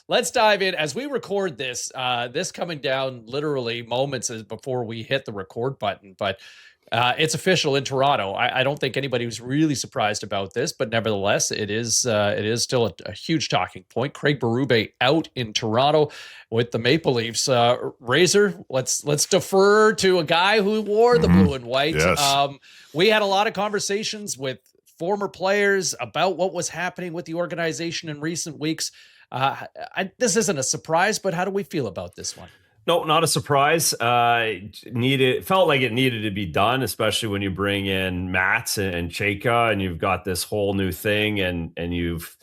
let's dive in as we record this. This coming down literally moments before we hit the record button, but it's official in Toronto. I don't think anybody was really surprised about this, but nevertheless, it is still a huge talking point. Craig Berube out in Toronto with the Maple Leafs. Razor, let's defer to a guy who wore the blue and white. Yes. We had a lot of conversations with former players about what was happening with the organization in recent weeks. This isn't a surprise, but how do we feel about this one? No, not a surprise. Felt like it needed to be done, especially when you bring in Mats and Chayka, and you've got this whole new thing, and you've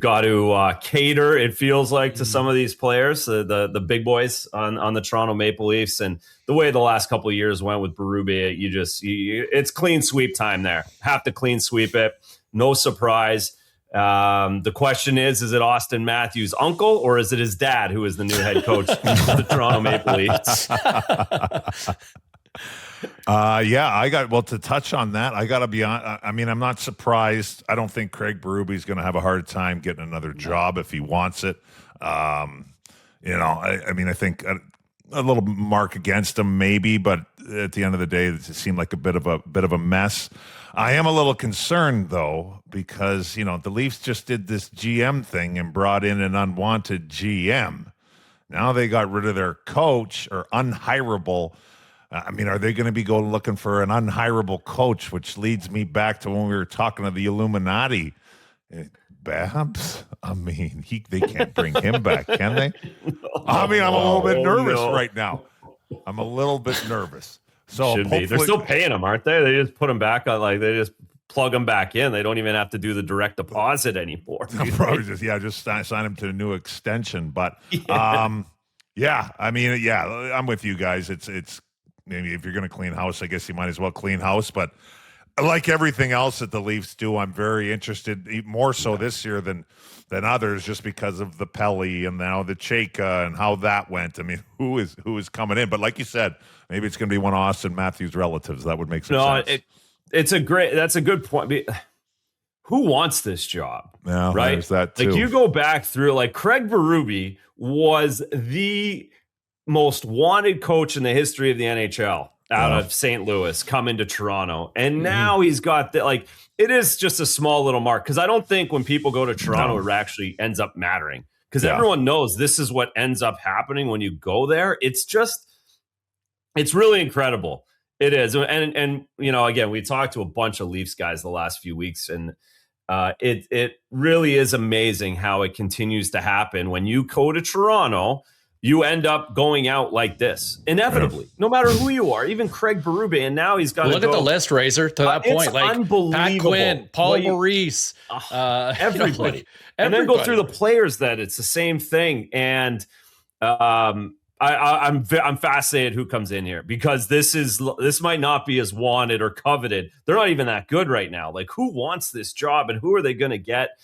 got to cater. It feels like to some of these players, the big boys on the Toronto Maple Leafs, and the way the last couple of years went with Berube, it's clean sweep time there. Have to clean sweep it. No surprise. The question is it Austin Matthews' uncle or is it his dad who is the new head coach of the Toronto Maple Leafs? To touch on that, I got to be on. I mean, I'm not surprised. I don't think Craig Berube is going to have a hard time getting another job if he wants it. I think a little mark against him maybe, but at the end of the day, it seemed like a bit of a mess. I am a little concerned though, because the Leafs just did this GM thing and brought in an unwanted GM. Now they got rid of their coach or unhirable. Are they going to be going looking for an unhirable coach? Which leads me back to when we were talking to the Illuminati. Babs, they can't bring him back, can they? I'm a little bit nervous right now. I'm a little bit nervous. So should be. They're still paying him, aren't they? They just put him back on, they just plug him back in. They don't even have to do the direct deposit anymore. Probably just sign him to a new extension. But I'm with you guys. It's maybe if you're going to clean house, I guess you might as well clean house. But like everything else that the Leafs do, I'm very interested, more so this year than others, just because of the Pelly and now the Chayka and how that went. I mean, who is coming in? But like you said, maybe it's going to be one of Austin Matthews' relatives. That would make some sense. That's a good point. Who wants this job? Yeah, right. There's that too. Like you go back through, Craig Berube was the most wanted coach in the history of the NHL. Out of St. Louis, come into Toronto. And now he's got it is just a small little mark. Because I don't think when people go to Toronto, it actually ends up mattering. Because everyone knows this is what ends up happening when you go there. It's really incredible. It is. And again, we talked to a bunch of Leafs guys the last few weeks. And it really is amazing how it continues to happen. When you go to Toronto, you end up going out like this, inevitably, no matter who you are, even Craig Berube. And now he's got to look at the list, Razor, to that point. Unbelievable. Pat Quinn, Paul Maurice, everybody. And then go through the players that it's the same thing. And I'm fascinated who comes in here, because this might not be as wanted or coveted. They're not even that good right now. Who wants this job and who are they going to get?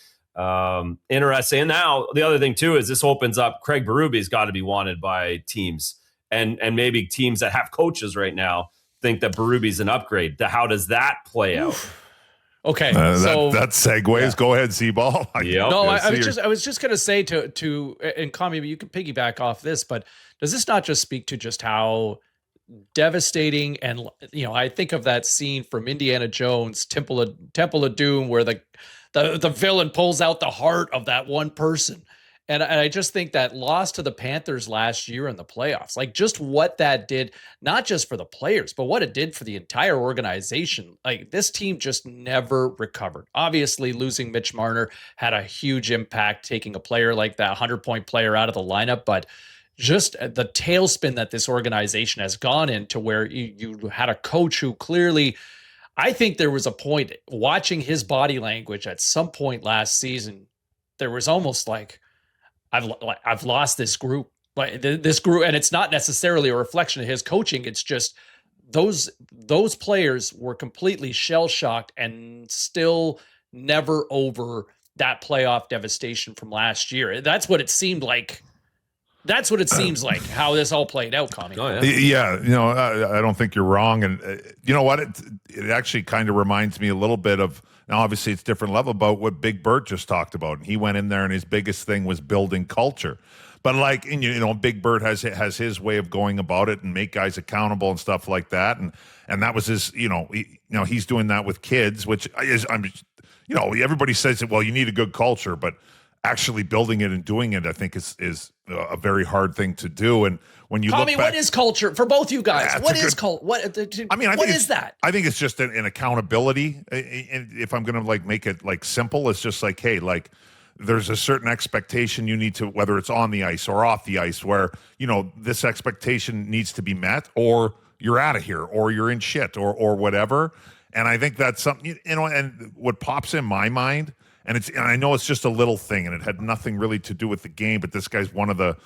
Interesting. And now the other thing too is this opens up. Craig Berube's got to be wanted by teams, and maybe teams that have coaches right now think that Berube's an upgrade. How does that play out? Okay, so that segues. Yeah. Go ahead, C-Ball. Yep. No, I was just going to say to and Commie, you can piggyback off this, but does this not just speak to just how devastating? And I think of that scene from Indiana Jones, Temple of Doom, where the villain pulls out the heart of that one person. And I just think that loss to the Panthers last year in the playoffs, just what that did, not just for the players, but what it did for the entire organization. This team just never recovered. Obviously, losing Mitch Marner had a huge impact, taking a player like that 100-point player out of the lineup. But just the tailspin that this organization has gone into, where you had a coach who clearly, I think there was a point watching his body language at some point last season, there was almost I've lost this group, this group, and it's not necessarily a reflection of his coaching. It's just those players were completely shell-shocked and still never over that playoff devastation from last year. That's what it seemed like. That's what it seems like, how this all played out, Commie. Oh, yeah. I don't think you're wrong. And you know what? It actually kind of reminds me a little bit of, Now, obviously, it's different level about what Big Bert just talked about. And he went in there, and his biggest thing was building culture. But like, and, you know, Big Bert has his way of going about it and make guys accountable and stuff like that. And that was his, he's doing that with kids, which is, everybody says that, well, you need a good culture, but actually building it and doing it, I think is a very hard thing to do. And when you look back, what is culture for both you guys? What is culture? What is that? I think it's just an accountability. If I'm going to like make it like simple, it's just like, hey, like there's a certain expectation you need to, whether it's on the ice or off the ice, where, this expectation needs to be met, or you're out of here, or you're in shit, or whatever. And I think that's something, and what pops in my mind, and I know it's just a little thing, and it had nothing really to do with the game, but this guy's one of the,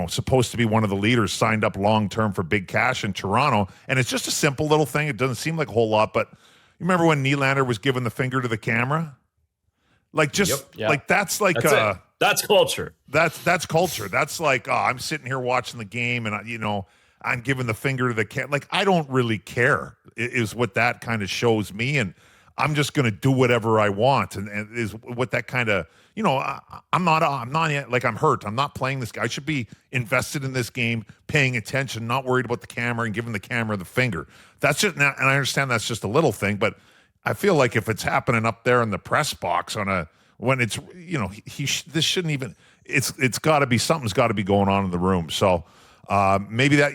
supposed to be one of the leaders, signed up long-term for big cash in Toronto. And it's just a simple little thing. It doesn't seem like a whole lot, but you remember when Nylander was giving the finger to the camera? Like, just like, that's like, that's culture. That's culture. That's like, I'm sitting here watching the game, and I'm giving the finger to the camera. Like, I don't really care is what that kind of shows me. And I'm just going to do whatever I want. And is what that kind of, I'm not yet, like, I'm hurt. I'm not playing this guy. I should be invested in this game, paying attention, not worried about the camera and giving the camera the finger. That's just, and I understand that's just a little thing, but I feel like if it's happening up there in the press box when it's, this shouldn't even, it's got to be, something's got to be going on in the room. So maybe that,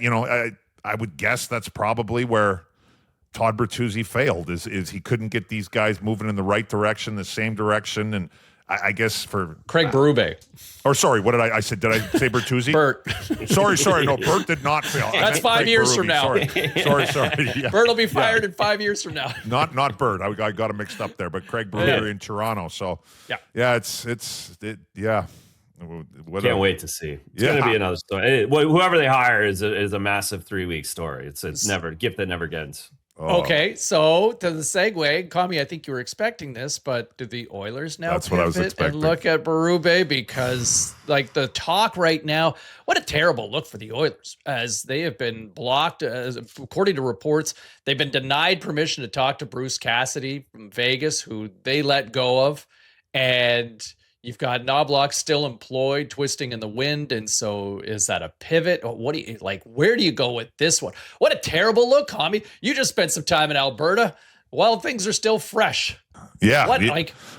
I would guess that's probably where Todd Bertuzzi failed, is he couldn't get these guys moving in the right direction, the same direction. And I guess for Craig Berube. Or sorry, what did I say? Did I say Bertuzzi? Bert. Sorry. No, Bert did not fail. That's 5 years from now. Sorry. Yeah. Bert will be fired in 5 years from now. Not Bert. I got him mixed up there, but Craig Berube in Toronto. So yeah, yeah. Can't wait to see. It's going to be another story. Whoever they hire is a massive 3-week story. It's never gift that never ends. Oh. Okay, so to the segue, Commie, I think you were expecting this, but do the Oilers now That's what I was expecting. and look at Berube? Because like the talk right now, what a terrible look for the Oilers, as they have been blocked. According to reports, they've been denied permission to talk to Bruce Cassidy from Vegas, who they let go of, and you've got Knobloch still employed, twisting in the wind. And so is that a pivot? Or what do you like? Where do you go with this one? What a terrible look, Commie. You just spent some time in Alberta while things are still fresh. Yeah.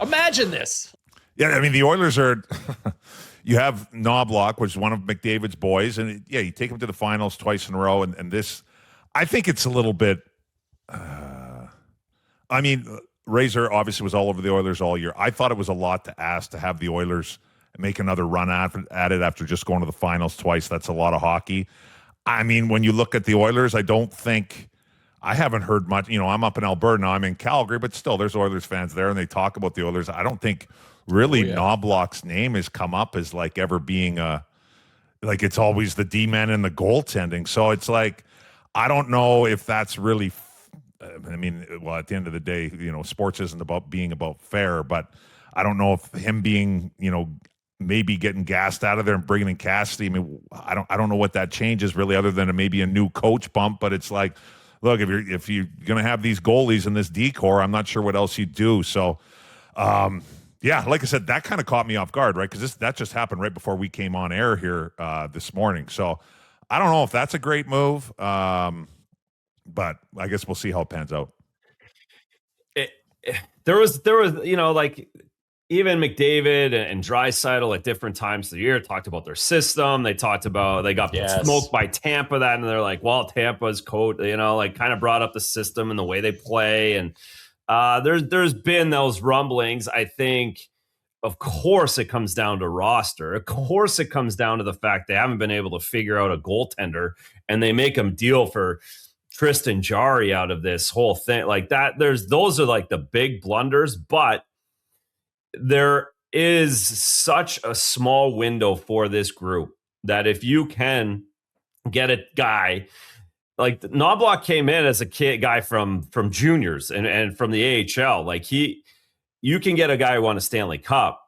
Imagine this. Yeah. I mean, the Oilers are, you have Knobloch, which is one of McDavid's boys. And you take him to the finals twice in a row. And this, I think it's a little bit, Razor obviously was all over the Oilers all year. I thought it was a lot to ask to have the Oilers make another run at it after just going to the finals twice. That's a lot of hockey. I mean, when you look at the Oilers, I haven't heard much. I'm up in Alberta now. I'm in Calgary, but still there's Oilers fans there, and they talk about the Oilers. I don't think really Knobloch's name has come up as like ever being like it's always the D-man and the goaltending. So it's like, I don't know if that's really at the end of the day, sports isn't about being about fair, but I don't know if him being, maybe getting gassed out of there and bringing in Cassidy. I mean, I don't know what that changes really, other than maybe a new coach bump. But it's like, look, if you're going to have these goalies in this decor, I'm not sure what else you do. So, like I said, that kind of caught me off guard, right? Because that just happened right before we came on air here this morning. So I don't know if that's a great move. But I guess we'll see how it pans out. There was, like even McDavid and Draisaitl at different times of the year talked about their system. They talked about they got smoked by Tampa, and they're like, well, Tampa's coach, kind of brought up the system and the way they play. And there's been those rumblings. I think, of course, it comes down to roster. Of course, it comes down to the fact they haven't been able to figure out a goaltender, and they make them deal for Tristan Jarry out of this whole thing like that. Those are like the big blunders, but there is such a small window for this group that if you can get a guy like Knobloch came in as a guy from juniors and from the AHL, like you can get a guy who won a Stanley Cup.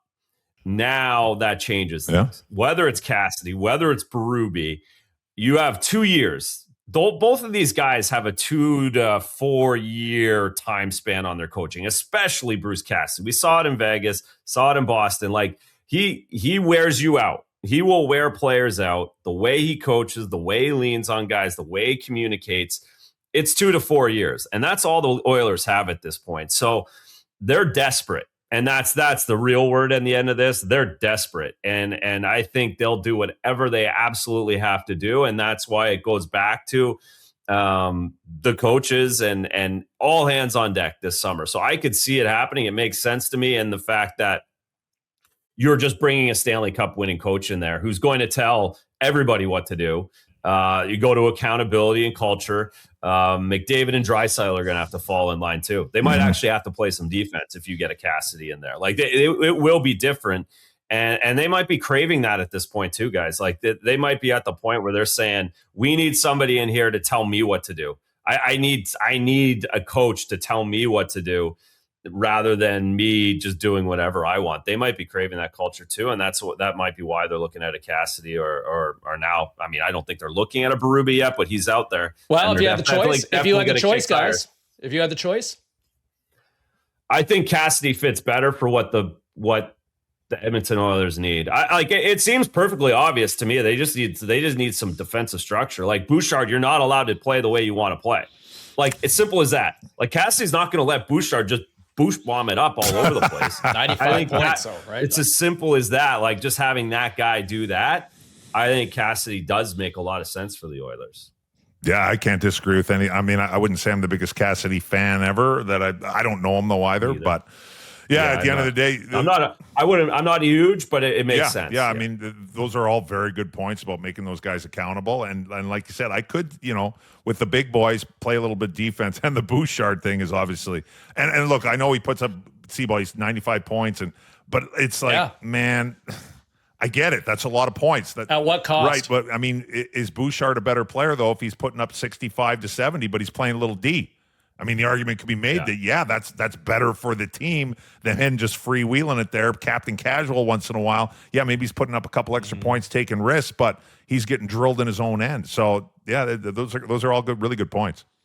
Now that changes things. Whether it's Cassidy, whether it's Berube, you have 2 years both of these guys have a 2 to 4 year time span on their coaching, especially Bruce Cassidy. We saw it in Vegas, saw it in Boston. Like he wears you out. He will wear players out. The way he coaches, the way he leans on guys, the way he communicates. It's 2 to 4 years, and that's all the Oilers have at this point. So they're desperate, and that's the real word in the end of this. They're desperate, and I think they'll do whatever they absolutely have to do, and that's why it goes back to the coaches and all hands on deck this summer. So I could see it happening. It makes sense to me, and the fact that you're just bringing a Stanley Cup winning coach in there who's going to tell everybody what to do. You go to accountability and culture. McDavid and Draisaitl are going to have to fall in line too. They might actually have to play some defense if you get a Cassidy in there. Like it will be different, and they might be craving that at this point too, guys. Like they might be at the point where they're saying, "We need somebody in here to tell me what to do. I need a coach to tell me what to do." Rather than me just doing whatever I want. They might be craving that culture too, and that might be why they're looking at a Cassidy or now. I mean, I don't think they're looking at a Berube yet, but he's out there. Well, if you had the choice, guys, if you had the choice, I think Cassidy fits better for what the Edmonton Oilers need. It seems perfectly obvious to me. They just need some defensive structure. Like Bouchard, you're not allowed to play the way you want to play. Like it's simple as that. Like Cassidy's not going to let Bouchard just bomb it up all over the place. 95 points, right? It's as simple as that. Like just having that guy do that, I think Cassidy does make a lot of sense for the Oilers. Yeah, I can't disagree with any. I mean, I wouldn't say I'm the biggest Cassidy fan ever. That I don't know him though either. But at the end of the day, I'm not huge, but it makes sense. Yeah, I mean, those are all very good points about making those guys accountable. And like you said, I could, with the big boys, play a little bit defense. And the Bouchard thing is obviously, and look, I know he puts up he's 95 points, but it's like, man, I get it. That's a lot of points. At what cost? Right, but I mean, is Bouchard a better player though if he's putting up 65 to 70, but he's playing a little D? I mean, the argument could be made that that's better for the team than him just freewheeling it there, captain casual once in a while. Yeah, maybe he's putting up a couple extra points, taking risks, but he's getting drilled in his own end. So yeah, those are all good, really good points.